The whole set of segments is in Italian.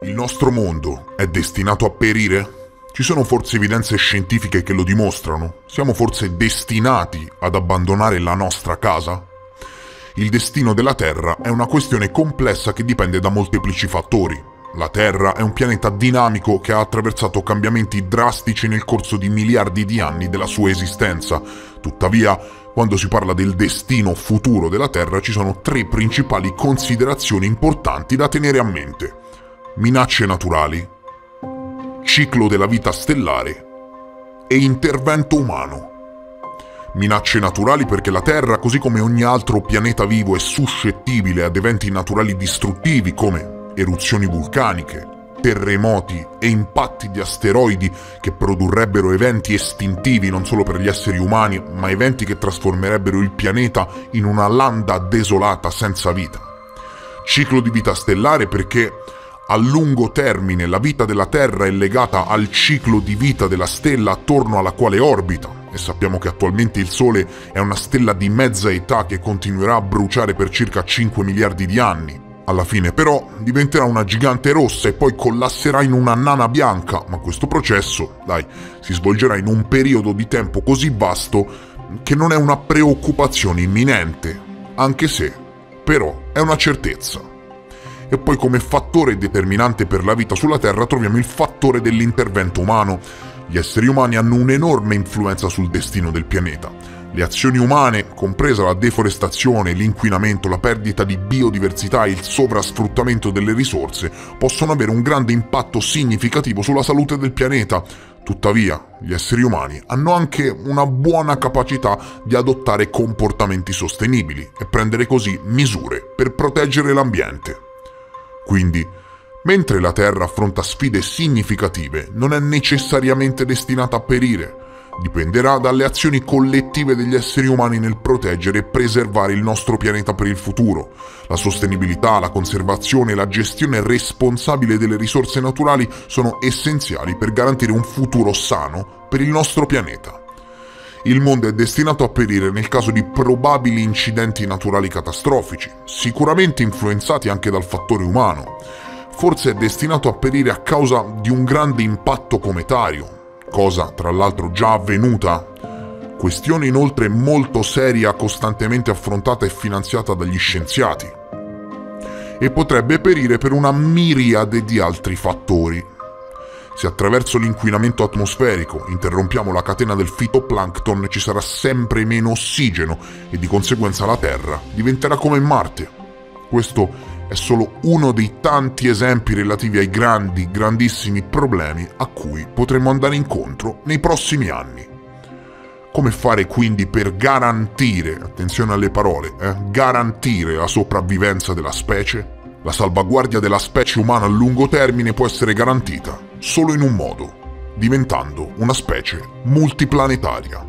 Il nostro mondo è destinato a perire? Ci sono forse evidenze scientifiche che lo dimostrano? Siamo forse destinati ad abbandonare la nostra casa? Il destino della Terra è una questione complessa che dipende da molteplici fattori. La Terra è un pianeta dinamico che ha attraversato cambiamenti drastici nel corso di miliardi di anni della sua esistenza. Tuttavia, quando si parla del destino futuro della Terra, ci sono tre principali considerazioni importanti da tenere a mente: minacce naturali, ciclo della vita stellare e intervento umano. Minacce naturali perché la Terra, così come ogni altro pianeta vivo, è suscettibile ad eventi naturali distruttivi come eruzioni vulcaniche, terremoti e impatti di asteroidi che produrrebbero eventi estintivi non solo per gli esseri umani, ma eventi che trasformerebbero il pianeta in una landa desolata senza vita. Ciclo di vita stellare perché a lungo termine la vita della Terra è legata al ciclo di vita della stella attorno alla quale orbita, e sappiamo che attualmente il Sole è una stella di mezza età che continuerà a bruciare per circa 5 miliardi di anni. Alla fine però diventerà una gigante rossa e poi collasserà in una nana bianca, ma questo processo, si svolgerà in un periodo di tempo così vasto che non è una preoccupazione imminente, anche se, però, è una certezza. E poi come fattore determinante per la vita sulla Terra troviamo il fattore dell'intervento umano. Gli esseri umani hanno un'enorme influenza sul destino del pianeta. Le azioni umane, compresa la deforestazione, l'inquinamento, la perdita di biodiversità e il sovrasfruttamento delle risorse, possono avere un grande impatto significativo sulla salute del pianeta. Tuttavia, gli esseri umani hanno anche una buona capacità di adottare comportamenti sostenibili e prendere così misure per proteggere l'ambiente. Quindi, mentre la Terra affronta sfide significative, non è necessariamente destinata a perire. Dipenderà dalle azioni collettive degli esseri umani nel proteggere e preservare il nostro pianeta per il futuro. La sostenibilità, la conservazione e la gestione responsabile delle risorse naturali sono essenziali per garantire un futuro sano per il nostro pianeta. Il mondo è destinato a perire nel caso di probabili incidenti naturali catastrofici, sicuramente influenzati anche dal fattore umano. Forse è destinato a perire a causa di un grande impatto cometario, cosa tra l'altro già avvenuta. Questione inoltre molto seria, costantemente affrontata e finanziata dagli scienziati. E potrebbe perire per una miriade di altri fattori. Se attraverso l'inquinamento atmosferico interrompiamo la catena del fitoplancton, ci sarà sempre meno ossigeno e di conseguenza la Terra diventerà come Marte. Questo è solo uno dei tanti esempi relativi ai grandissimi problemi a cui potremo andare incontro nei prossimi anni. Come fare quindi per garantire, attenzione alle parole, garantire la sopravvivenza della specie? La salvaguardia della specie umana a lungo termine può essere garantita solo in un modo: diventando una specie multiplanetaria.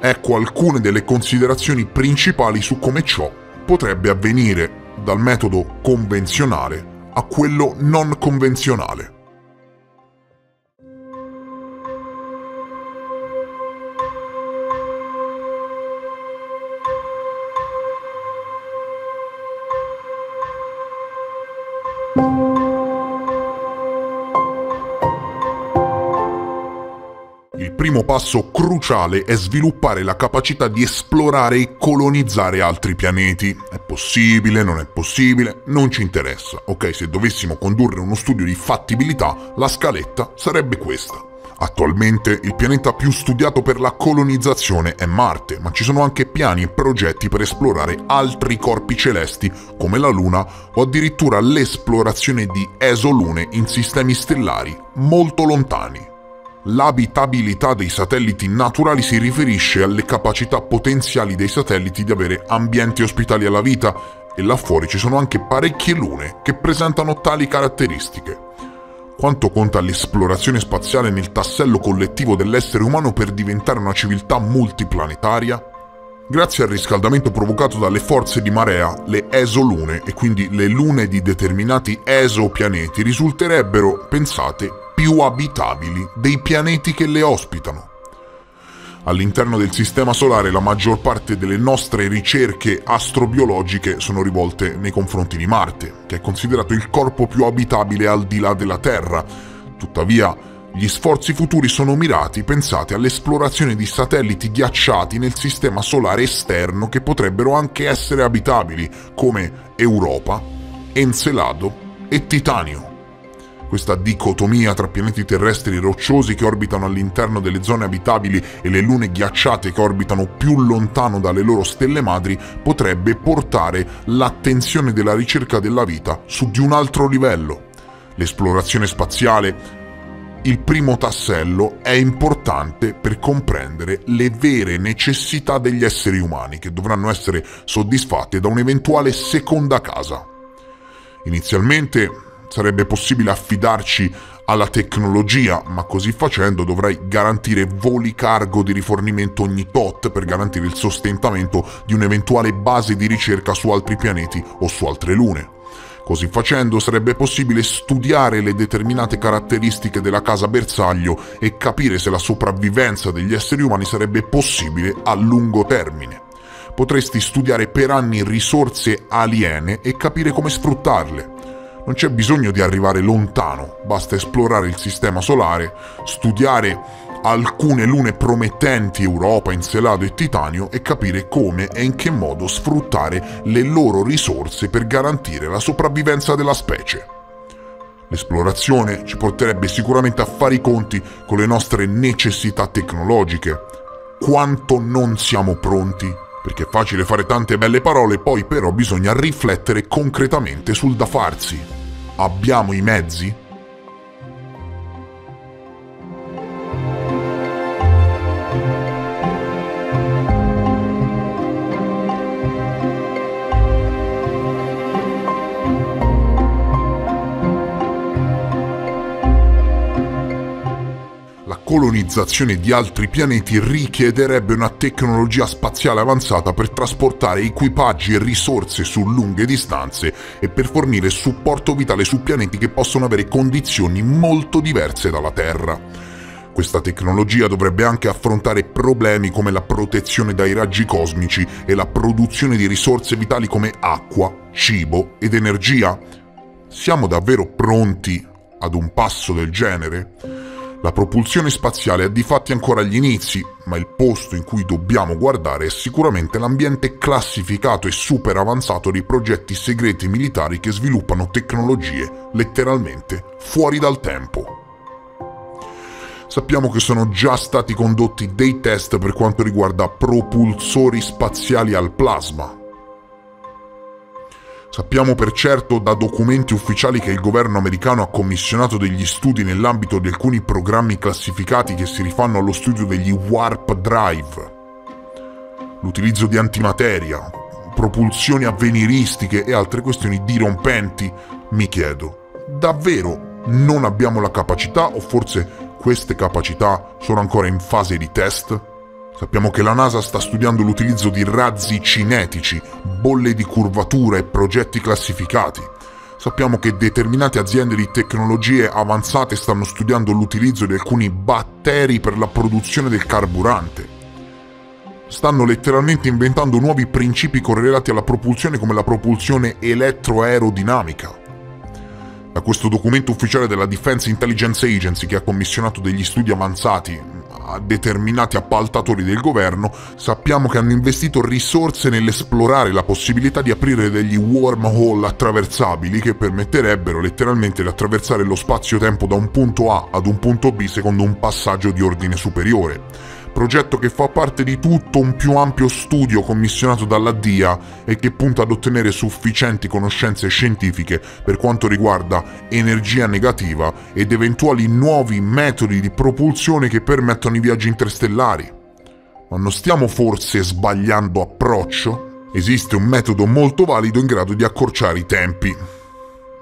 Ecco alcune delle considerazioni principali su come ciò potrebbe avvenire dal metodo convenzionale a quello non convenzionale. Il primo passo cruciale è sviluppare la capacità di esplorare e colonizzare altri pianeti. È possibile, non è possibile, non ci interessa. Ok, se dovessimo condurre uno studio di fattibilità, la scaletta sarebbe questa. Attualmente il pianeta più studiato per la colonizzazione è Marte, ma ci sono anche piani e progetti per esplorare altri corpi celesti come la Luna o addirittura l'esplorazione di esolune in sistemi stellari molto lontani. L'abitabilità dei satelliti naturali si riferisce alle capacità potenziali dei satelliti di avere ambienti ospitali alla vita, e là fuori ci sono anche parecchie lune che presentano tali caratteristiche. Quanto conta l'esplorazione spaziale nel tassello collettivo dell'essere umano per diventare una civiltà multiplanetaria? Grazie al riscaldamento provocato dalle forze di marea, le esolune, e quindi le lune di determinati esopianeti, risulterebbero, pensate, più abitabili dei pianeti che le ospitano. All'interno del Sistema Solare la maggior parte delle nostre ricerche astrobiologiche sono rivolte nei confronti di Marte, che è considerato il corpo più abitabile al di là della Terra. Tuttavia, gli sforzi futuri sono mirati, pensate, all'esplorazione di satelliti ghiacciati nel Sistema Solare esterno che potrebbero anche essere abitabili, come Europa, Encelado e Titanio. Questa dicotomia tra pianeti terrestri rocciosi che orbitano all'interno delle zone abitabili e le lune ghiacciate che orbitano più lontano dalle loro stelle madri potrebbe portare l'attenzione della ricerca della vita su di un altro livello. L'esplorazione spaziale, il primo tassello, è importante per comprendere le vere necessità degli esseri umani che dovranno essere soddisfatte da un'eventuale seconda casa. Inizialmente sarebbe possibile affidarci alla tecnologia, ma così facendo dovrai garantire voli cargo di rifornimento ogni tot per garantire il sostentamento di un'eventuale base di ricerca su altri pianeti o su altre lune. Così facendo sarebbe possibile studiare le determinate caratteristiche della casa bersaglio e capire se la sopravvivenza degli esseri umani sarebbe possibile a lungo termine. Potresti studiare per anni risorse aliene e capire come sfruttarle. Non c'è bisogno di arrivare lontano, basta esplorare il Sistema Solare, studiare alcune lune promettenti, Europa, Encelado e Titanio, e capire come e in che modo sfruttare le loro risorse per garantire la sopravvivenza della specie. L'esplorazione ci porterebbe sicuramente a fare i conti con le nostre necessità tecnologiche. Quanto non siamo pronti? Perché è facile fare tante belle parole, poi però bisogna riflettere concretamente sul da farsi. Abbiamo i mezzi? La colonizzazione di altri pianeti richiederebbe una tecnologia spaziale avanzata per trasportare equipaggi e risorse su lunghe distanze e per fornire supporto vitale su pianeti che possono avere condizioni molto diverse dalla Terra. Questa tecnologia dovrebbe anche affrontare problemi come la protezione dai raggi cosmici e la produzione di risorse vitali come acqua, cibo ed energia. Siamo davvero pronti ad un passo del genere? La propulsione spaziale è difatti ancora agli inizi, ma il posto in cui dobbiamo guardare è sicuramente l'ambiente classificato e super avanzato dei progetti segreti militari che sviluppano tecnologie letteralmente fuori dal tempo. Sappiamo che sono già stati condotti dei test per quanto riguarda propulsori spaziali al plasma. Sappiamo per certo da documenti ufficiali che il governo americano ha commissionato degli studi nell'ambito di alcuni programmi classificati che si rifanno allo studio degli warp drive, l'utilizzo di antimateria, propulsioni avveniristiche e altre questioni dirompenti. Mi chiedo, davvero non abbiamo la capacità o forse queste capacità sono ancora in fase di test? Sappiamo che la NASA sta studiando l'utilizzo di razzi cinetici, bolle di curvatura e progetti classificati. Sappiamo che determinate aziende di tecnologie avanzate stanno studiando l'utilizzo di alcuni batteri per la produzione del carburante. Stanno letteralmente inventando nuovi principi correlati alla propulsione come la propulsione elettroaerodinamica. Da questo documento ufficiale della Defense Intelligence Agency, che ha commissionato degli studi avanzati a determinati appaltatori del governo, sappiamo che hanno investito risorse nell'esplorare la possibilità di aprire degli wormhole attraversabili che permetterebbero letteralmente di attraversare lo spazio-tempo da un punto A ad un punto B secondo un passaggio di ordine superiore. Progetto che fa parte di tutto un più ampio studio commissionato dalla DIA e che punta ad ottenere sufficienti conoscenze scientifiche per quanto riguarda energia negativa ed eventuali nuovi metodi di propulsione che permettono i viaggi interstellari. Ma non stiamo forse sbagliando approccio? Esiste un metodo molto valido in grado di accorciare i tempi.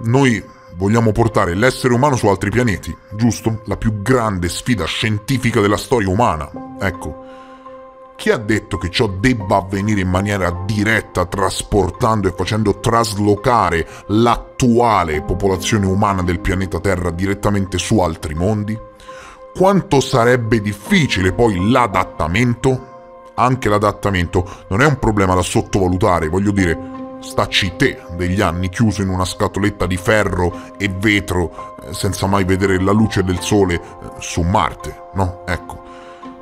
Noi vogliamo portare l'essere umano su altri pianeti, giusto? La più grande sfida scientifica della storia umana. Ecco, chi ha detto che ciò debba avvenire in maniera diretta, trasportando e facendo traslocare l'attuale popolazione umana del pianeta Terra direttamente su altri mondi? Quanto sarebbe difficile poi l'adattamento? Anche l'adattamento non è un problema da sottovalutare, voglio dire, stacci te degli anni chiuso in una scatoletta di ferro e vetro senza mai vedere la luce del sole su Marte, no? Ecco,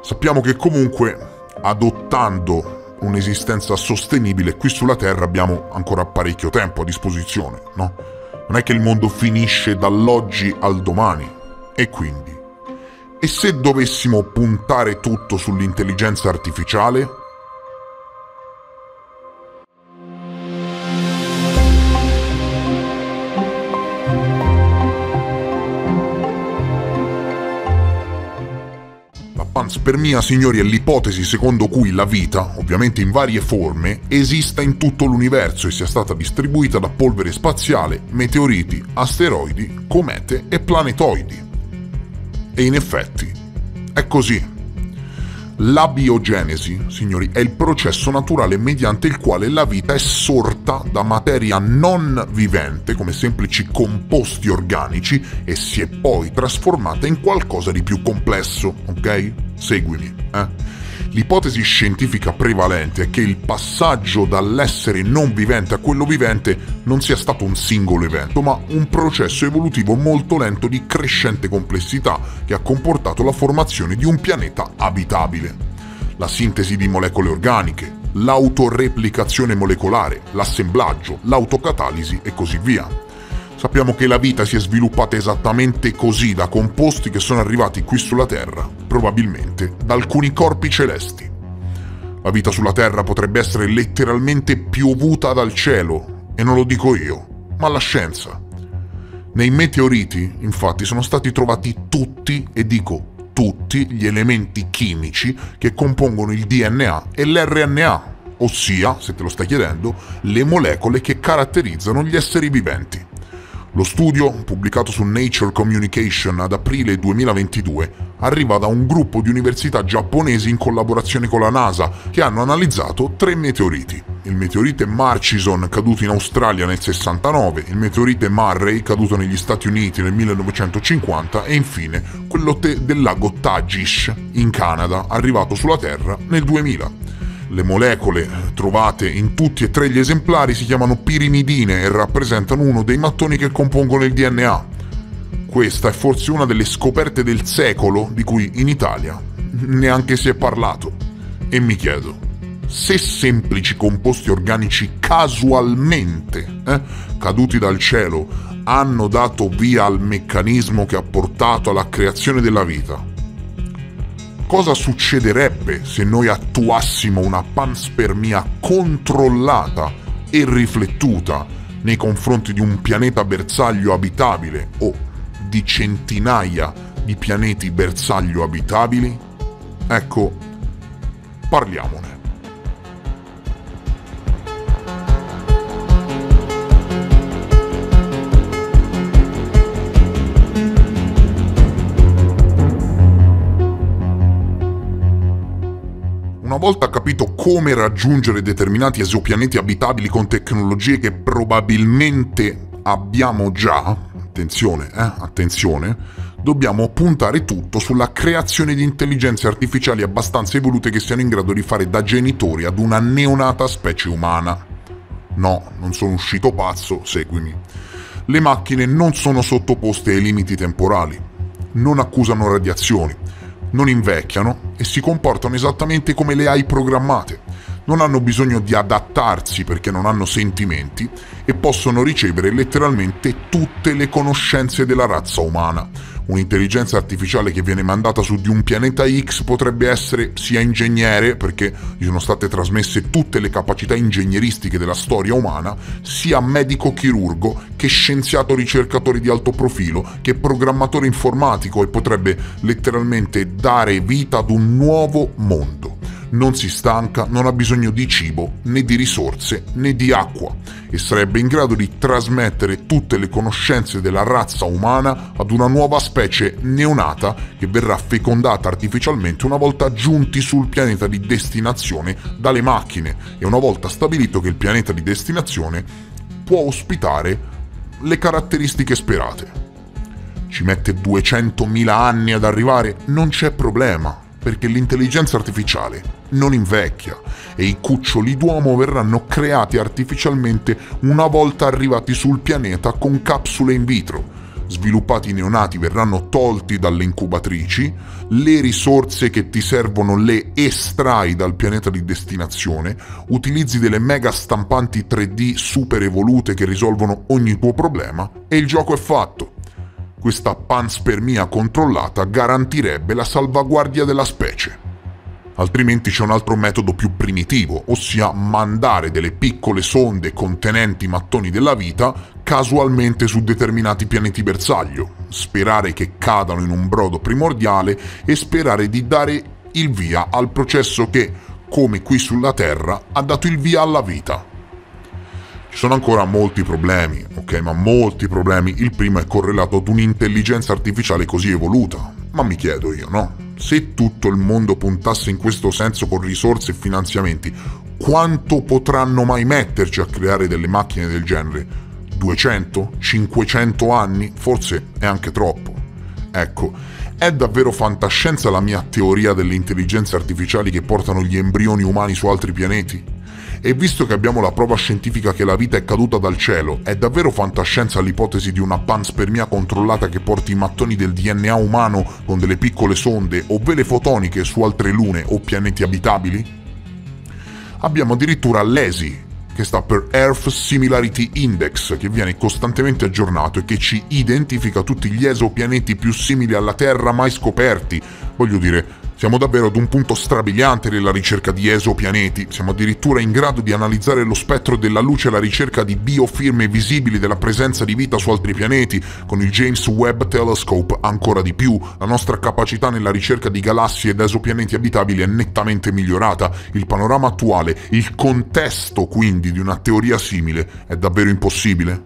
sappiamo che comunque adottando un'esistenza sostenibile qui sulla Terra abbiamo ancora parecchio tempo a disposizione, no? Non è che il mondo finisce dall'oggi al domani. E quindi? E se dovessimo puntare tutto sull'intelligenza artificiale? La panspermia, signori, è l'ipotesi secondo cui la vita, ovviamente in varie forme, esista in tutto l'universo e sia stata distribuita da polvere spaziale, meteoriti, asteroidi, comete e planetoidi. E in effetti è così. L'abiogenesi, signori, è il processo naturale mediante il quale la vita è sorta da materia non vivente, come semplici composti organici, e si è poi trasformata in qualcosa di più complesso, ok? Seguimi, L'ipotesi scientifica prevalente è che il passaggio dall'essere non vivente a quello vivente non sia stato un singolo evento, ma un processo evolutivo molto lento di crescente complessità che ha comportato la formazione di un pianeta abitabile. La sintesi di molecole organiche, l'autoreplicazione molecolare, l'assemblaggio, l'autocatalisi e così via. Sappiamo che la vita si è sviluppata esattamente così da composti che sono arrivati qui sulla Terra, probabilmente da alcuni corpi celesti. La vita sulla Terra potrebbe essere letteralmente piovuta dal cielo, e non lo dico io, ma la scienza. Nei meteoriti, infatti, sono stati trovati tutti, e dico tutti, gli elementi chimici che compongono il DNA e l'RNA, ossia, se te lo stai chiedendo, le molecole che caratterizzano gli esseri viventi. Lo studio, pubblicato su Nature Communication ad aprile 2022, arriva da un gruppo di università giapponesi in collaborazione con la NASA che hanno analizzato 3 meteoriti. Il meteorite Murchison, caduto in Australia nel 69, il meteorite Murray, caduto negli Stati Uniti nel 1950 e infine quello del lago Tagish, in Canada, arrivato sulla Terra nel 2000. Le molecole trovate in tutti e 3 gli esemplari si chiamano pirimidine e rappresentano uno dei mattoni che compongono il DNA. Questa è forse una delle scoperte del secolo di cui in Italia neanche si è parlato. E mi chiedo, se semplici composti organici casualmente, caduti dal cielo, hanno dato via al meccanismo che ha portato alla creazione della vita, cosa succederebbe se noi attuassimo una panspermia controllata e riflettuta nei confronti di un pianeta bersaglio abitabile o di centinaia di pianeti bersaglio abitabili? Ecco, parliamone. Una volta capito come raggiungere determinati esopianeti abitabili con tecnologie che probabilmente abbiamo già, attenzione, dobbiamo puntare tutto sulla creazione di intelligenze artificiali abbastanza evolute che siano in grado di fare da genitori ad una neonata specie umana. No, non sono uscito pazzo, seguimi. Le macchine non sono sottoposte ai limiti temporali, non accusano radiazioni, non invecchiano e si comportano esattamente come le hai programmate. Non hanno bisogno di adattarsi perché non hanno sentimenti e possono ricevere letteralmente tutte le conoscenze della razza umana. Un'intelligenza artificiale che viene mandata su di un pianeta X potrebbe essere sia ingegnere, perché gli sono state trasmesse tutte le capacità ingegneristiche della storia umana, sia medico-chirurgo, che scienziato ricercatore di alto profilo, che programmatore informatico, e potrebbe letteralmente dare vita ad un nuovo mondo. Non si stanca, non ha bisogno di cibo, né di risorse, né di acqua, e sarebbe in grado di trasmettere tutte le conoscenze della razza umana ad una nuova specie neonata che verrà fecondata artificialmente una volta giunti sul pianeta di destinazione dalle macchine e una volta stabilito che il pianeta di destinazione può ospitare le caratteristiche sperate. Ci mette 200.000 anni ad arrivare? Non c'è problema, perché l'intelligenza artificiale non invecchia e i cuccioli d'uomo verranno creati artificialmente una volta arrivati sul pianeta con capsule in vitro. Sviluppati neonati verranno tolti dalle incubatrici, le risorse che ti servono le estrai dal pianeta di destinazione, utilizzi delle mega stampanti 3D super evolute che risolvono ogni tuo problema e il gioco è fatto. Questa panspermia controllata garantirebbe la salvaguardia della specie. Altrimenti c'è un altro metodo più primitivo, ossia mandare delle piccole sonde contenenti mattoni della vita casualmente su determinati pianeti bersaglio, sperare che cadano in un brodo primordiale e sperare di dare il via al processo che, come qui sulla Terra, ha dato il via alla vita. Ci sono ancora molti problemi, ok? Ma molti problemi. Il primo è correlato ad un'intelligenza artificiale così evoluta. Ma mi chiedo io, no? Se tutto il mondo puntasse in questo senso con risorse e finanziamenti, quanto potranno mai metterci a creare delle macchine del genere? 200? 500 anni? Forse è anche troppo. Ecco, è davvero fantascienza la mia teoria delle intelligenze artificiali che portano gli embrioni umani su altri pianeti? E visto che abbiamo la prova scientifica che la vita è caduta dal cielo, è davvero fantascienza l'ipotesi di una panspermia controllata che porti i mattoni del DNA umano con delle piccole sonde o vele fotoniche su altre lune o pianeti abitabili? Abbiamo addirittura l'ESI, che sta per Earth Similarity Index, che viene costantemente aggiornato e che ci identifica tutti gli esopianeti più simili alla Terra mai scoperti. Voglio dire, siamo davvero ad un punto strabiliante nella ricerca di esopianeti, siamo addirittura in grado di analizzare lo spettro della luce alla ricerca di biofirme visibili della presenza di vita su altri pianeti, con il James Webb Telescope ancora di più, la nostra capacità nella ricerca di galassie ed esopianeti abitabili è nettamente migliorata, il panorama attuale, il contesto quindi di una teoria simile è davvero impossibile.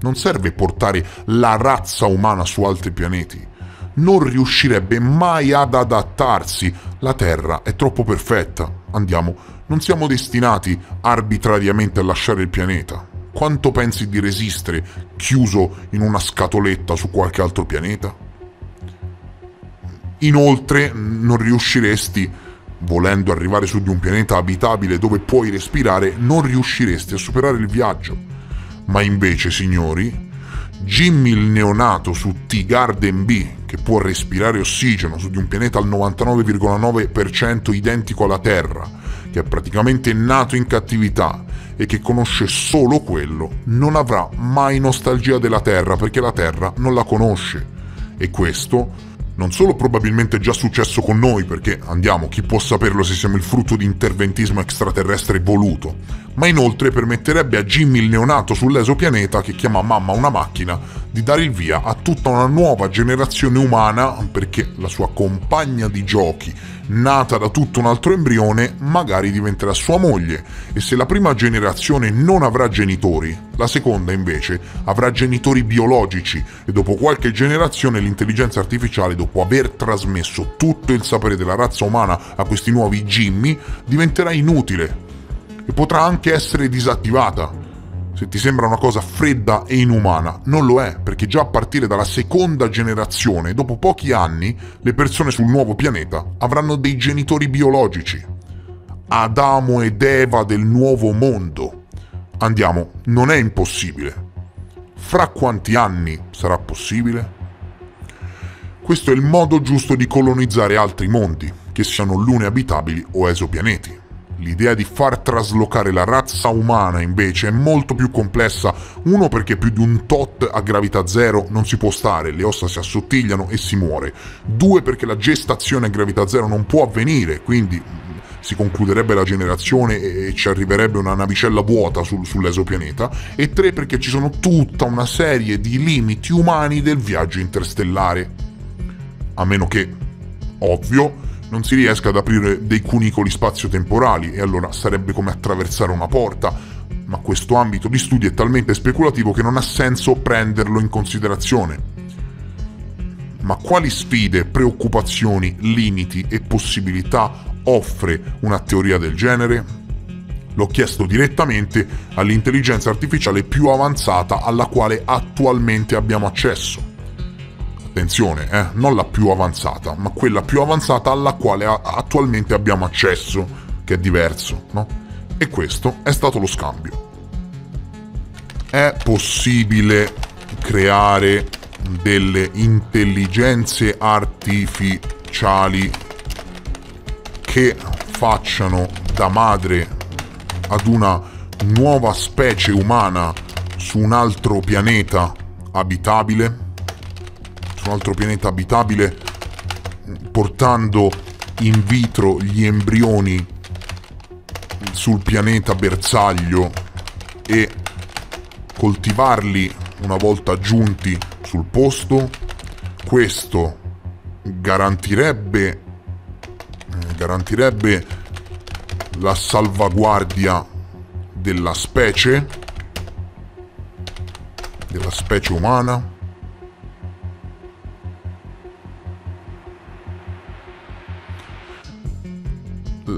Non serve portare la razza umana su altri pianeti. Non riuscirebbe mai ad adattarsi. La Terra è troppo perfetta. Andiamo, non siamo destinati arbitrariamente a lasciare il pianeta. Quanto pensi di resistere chiuso in una scatoletta su qualche altro pianeta? Inoltre, non riusciresti, volendo arrivare su di un pianeta abitabile dove puoi respirare, non riusciresti a superare il viaggio. Ma invece, signori, Jimmy il neonato su T-Garden B, che può respirare ossigeno su di un pianeta al 99,9% identico alla Terra, che è praticamente nato in cattività e che conosce solo quello, non avrà mai nostalgia della Terra perché la Terra non la conosce. E questo non solo probabilmente è già successo con noi, perché andiamo, chi può saperlo se siamo il frutto di interventismo extraterrestre voluto, ma inoltre permetterebbe a Jimmy il neonato sull'esopianeta, che chiama mamma una macchina, di dare il via a tutta una nuova generazione umana, perché la sua compagna di giochi, nata da tutto un altro embrione, magari diventerà sua moglie, e se la prima generazione non avrà genitori, la seconda invece avrà genitori biologici, e dopo qualche generazione l'intelligenza artificiale, dopo aver trasmesso tutto il sapere della razza umana a questi nuovi Jimmy, diventerà inutile e potrà anche essere disattivata. Se ti sembra una cosa fredda e inumana, non lo è, perché già a partire dalla seconda generazione, dopo pochi anni, le persone sul nuovo pianeta avranno dei genitori biologici. Adamo ed Eva del nuovo mondo. Andiamo, non è impossibile. Fra quanti anni sarà possibile? Questo è il modo giusto di colonizzare altri mondi, che siano lune abitabili o esopianeti. L'idea di far traslocare la razza umana invece è molto più complessa, uno perché più di un tot a gravità zero non si può stare, le ossa si assottigliano e si muore, due perché la gestazione a gravità zero non può avvenire, quindi si concluderebbe la generazione e ci arriverebbe una navicella vuota sull'esopianeta, e tre perché ci sono tutta una serie di limiti umani del viaggio interstellare. A meno che, ovvio, non si riesca ad aprire dei cunicoli spazio-temporali, e allora sarebbe come attraversare una porta, ma questo ambito di studio è talmente speculativo che non ha senso prenderlo in considerazione. Ma quali sfide, preoccupazioni, limiti e possibilità offre una teoria del genere? L'ho chiesto direttamente all'intelligenza artificiale più avanzata alla quale attualmente abbiamo accesso. attenzione, non la più avanzata, ma quella più avanzata alla quale attualmente abbiamo accesso, che è diverso, no? E questo è stato lo scambio. È possibile creare delle intelligenze artificiali che facciano da madre ad una nuova specie umana su un altro pianeta abitabile? Su un altro pianeta abitabile, portando in vitro gli embrioni sul pianeta bersaglio e coltivarli una volta giunti sul posto. Questo garantirebbe la salvaguardia della specie umana.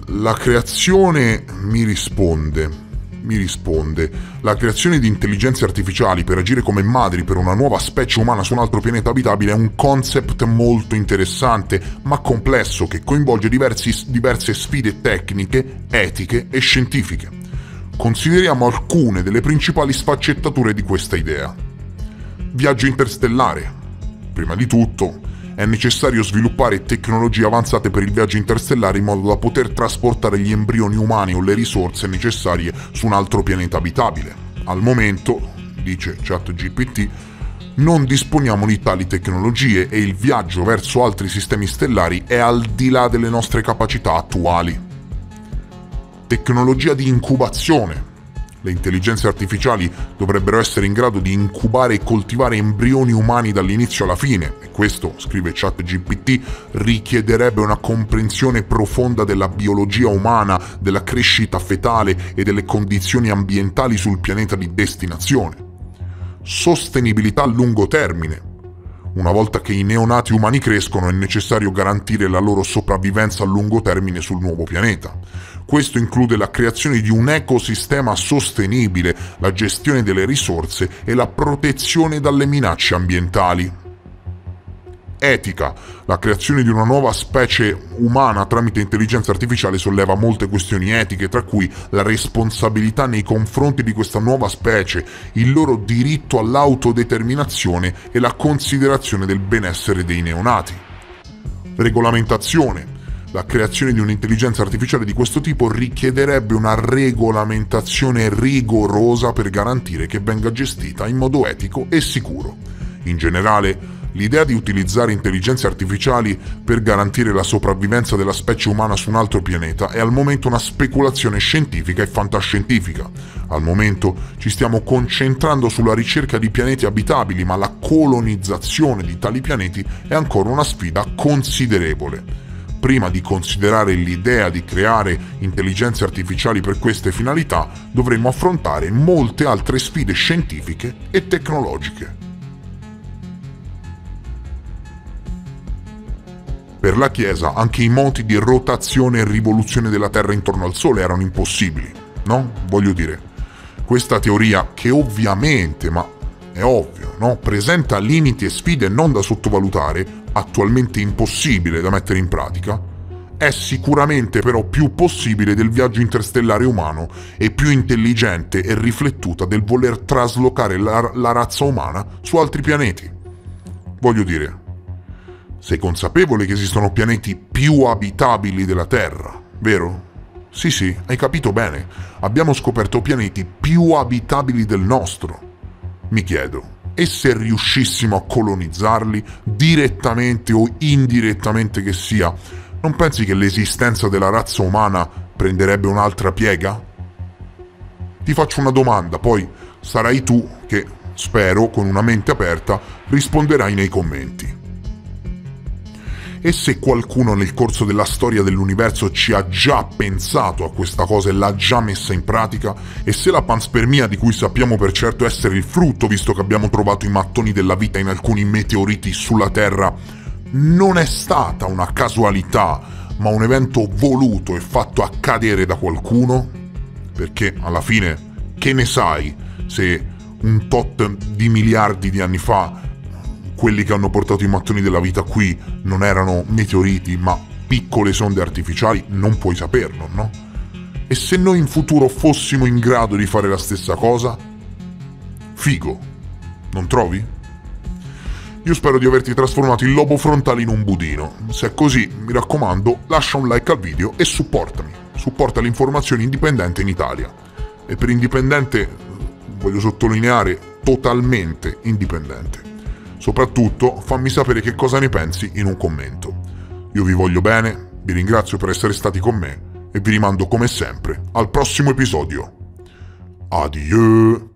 La creazione mi risponde. La creazione di intelligenze artificiali per agire come madri per una nuova specie umana su un altro pianeta abitabile è un concept molto interessante, ma complesso, che coinvolge diverse sfide tecniche, etiche e scientifiche. Consideriamo alcune delle principali sfaccettature di questa idea. Viaggio interstellare. Prima di tutto, è necessario sviluppare tecnologie avanzate per il viaggio interstellare in modo da poter trasportare gli embrioni umani o le risorse necessarie su un altro pianeta abitabile. Al momento, dice ChatGPT, non disponiamo di tali tecnologie e il viaggio verso altri sistemi stellari è al di là delle nostre capacità attuali. Tecnologia di incubazione. Le intelligenze artificiali dovrebbero essere in grado di incubare e coltivare embrioni umani dall'inizio alla fine, e questo, scrive ChatGPT, richiederebbe una comprensione profonda della biologia umana, della crescita fetale e delle condizioni ambientali sul pianeta di destinazione. Sostenibilità a lungo termine. Una volta che i neonati umani crescono, è necessario garantire la loro sopravvivenza a lungo termine sul nuovo pianeta. Questo include la creazione di un ecosistema sostenibile, la gestione delle risorse e la protezione dalle minacce ambientali. Etica. La creazione di una nuova specie umana tramite intelligenza artificiale solleva molte questioni etiche, tra cui la responsabilità nei confronti di questa nuova specie, il loro diritto all'autodeterminazione e la considerazione del benessere dei neonati. Regolamentazione. La creazione di un'intelligenza artificiale di questo tipo richiederebbe una regolamentazione rigorosa per garantire che venga gestita in modo etico e sicuro. In generale, l'idea di utilizzare intelligenze artificiali per garantire la sopravvivenza della specie umana su un altro pianeta è al momento una speculazione scientifica e fantascientifica. Al momento ci stiamo concentrando sulla ricerca di pianeti abitabili, ma la colonizzazione di tali pianeti è ancora una sfida considerevole. Prima di considerare l'idea di creare intelligenze artificiali per queste finalità, dovremo affrontare molte altre sfide scientifiche e tecnologiche. Per la Chiesa anche i moti di rotazione e rivoluzione della Terra intorno al Sole erano impossibili, no? Voglio dire, questa teoria, che ovviamente, ma è ovvio, no? Presenta limiti e sfide non da sottovalutare, attualmente impossibile da mettere in pratica, è sicuramente però più possibile del viaggio interstellare umano e più intelligente e riflettuta del voler traslocare la razza umana su altri pianeti. Voglio dire, sei consapevole che esistono pianeti più abitabili della Terra, vero? Sì, hai capito bene. Abbiamo scoperto pianeti più abitabili del nostro. Mi chiedo, e se riuscissimo a colonizzarli, direttamente o indirettamente che sia, non pensi che l'esistenza della razza umana prenderebbe un'altra piega? Ti faccio una domanda, poi sarai tu che, spero, con una mente aperta, risponderai nei commenti. E se qualcuno nel corso della storia dell'universo ci ha già pensato a questa cosa e l'ha già messa in pratica? E se la panspermia, di cui sappiamo per certo essere il frutto, visto che abbiamo trovato i mattoni della vita in alcuni meteoriti sulla Terra, non è stata una casualità, ma un evento voluto e fatto accadere da qualcuno? Perché, alla fine, che ne sai se un tot di miliardi di anni fa quelli che hanno portato i mattoni della vita qui non erano meteoriti ma piccole sonde artificiali, non puoi saperlo, no? E se noi in futuro fossimo in grado di fare la stessa cosa? Figo, non trovi? Io spero di averti trasformato il lobo frontale in un budino. Se è così, mi raccomando, lascia un like al video e supportami. Supporta l'informazione indipendente in Italia. E per indipendente voglio sottolineare totalmente indipendente. Soprattutto fammi sapere che cosa ne pensi in un commento. Io vi voglio bene, vi ringrazio per essere stati con me e vi rimando come sempre al prossimo episodio. Adieu!